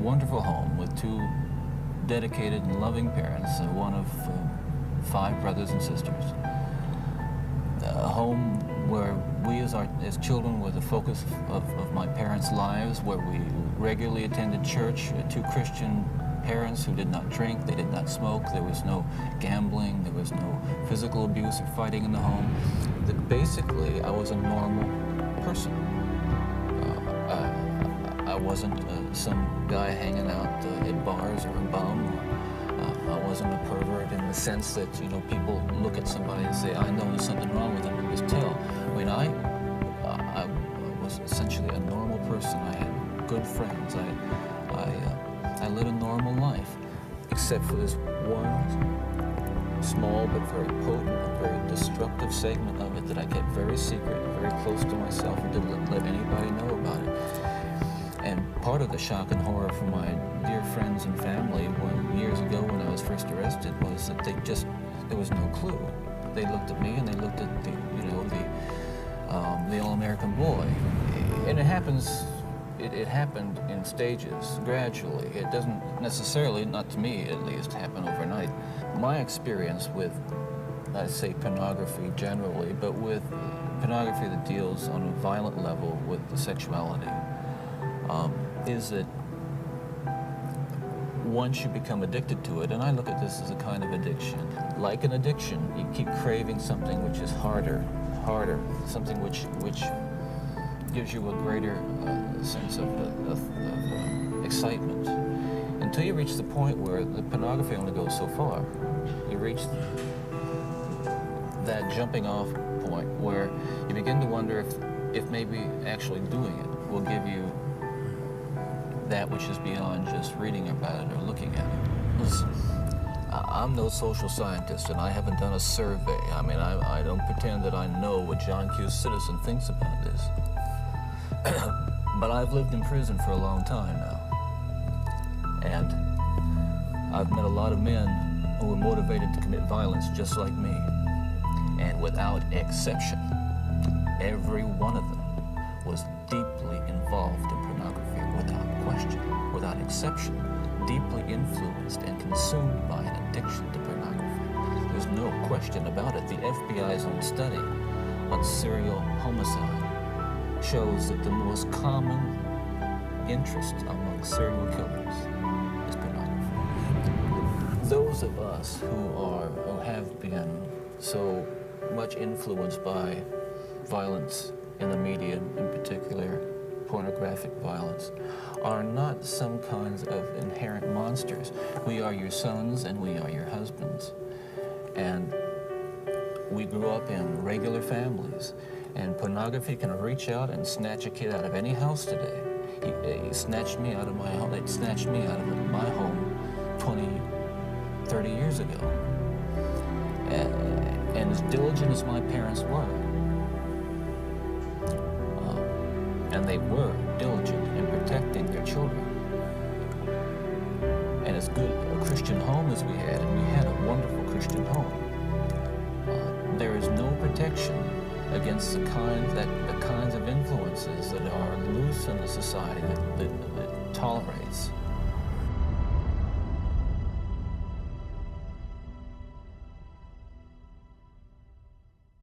wonderful home with two dedicated and loving parents, one of 5 brothers and sisters. A home where we as children were the focus of my parents' lives, where we regularly attended church, 2 Christian parents who did not drink, they did not smoke, there was no gambling, there was no physical abuse or fighting in the home. Basically, I was a normal person. I wasn't some guy hanging out at bars or a bum. I wasn't a pervert in the sense that, you know, people look at somebody and say, I know there's something wrong with them, and just tell. I mean, I was essentially a normal person. I had good friends. I led a normal life, except for this one small but very potent and very destructive segment of it that I kept very secret, very close to myself, and didn't let anybody know about it. And part of the shock and horror for my dear friends and family years ago when I was first arrested was that there was no clue. They looked at me and they looked at the all-American boy. And it happened in stages, gradually. It doesn't necessarily, not to me at least, happen overnight. My experience with, I say pornography generally, but with pornography that deals on a violent level with the sexuality, is that once you become addicted to it, and I look at this as a kind of addiction. Like an addiction, you keep craving something which is harder, something which gives you a greater sense of excitement, until you reach the point where the pornography only goes so far. You reach that jumping off point where you begin to wonder if maybe actually doing it will give you that which is beyond just reading about it or looking at it. Listen, I'm no social scientist, and I haven't done a survey. I mean, I don't pretend that I know what John Q. Citizen thinks about this. But I've lived in prison for a long time now. And I've met a lot of men who were motivated to commit violence just like me. And without exception, every one of them was deeply involved in pornography, without question, without exception, deeply influenced and consumed by an addiction to pornography. There's no question about it. The FBI's own study on serial homicide shows that the most common interest among serial killers is pornography. Those of us who have been so much influenced by violence in the media, in particular pornographic violence, are not some kinds of inherent monsters. We are your sons and we are your husbands. And we grew up in regular families. And pornography can reach out and snatch a kid out of any house today. He snatched me out of my home. It snatched me out of my home 20, 30 years ago. And as diligent as my parents were, and they were diligent in protecting their children, and as good a Christian home as we had, and we had a wonderful Christian home, there is no protection against the kinds of influences that are loose in the society that tolerate